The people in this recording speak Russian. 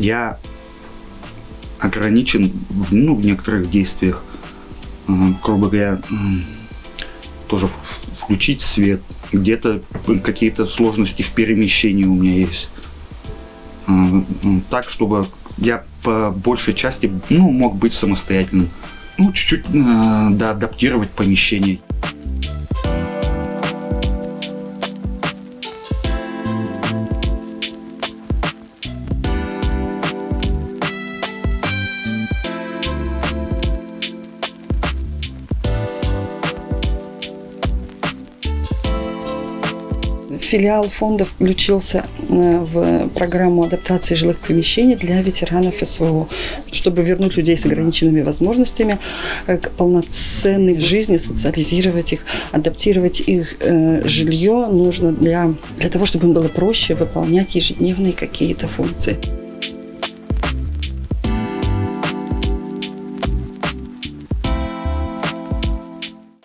я ограничен в некоторых действиях. Грубо говоря, тоже включить свет. Где-то какие-то сложности в перемещении у меня есть. Так, чтобы я по большей части мог быть самостоятельным. Чуть-чуть адаптировать помещение. Филиал фонда включился в программу адаптации жилых помещений для ветеранов СВО, чтобы вернуть людей с ограниченными возможностями к полноценной жизни, социализировать их, адаптировать их жилье нужно для того, чтобы им было проще выполнять ежедневные какие-то функции.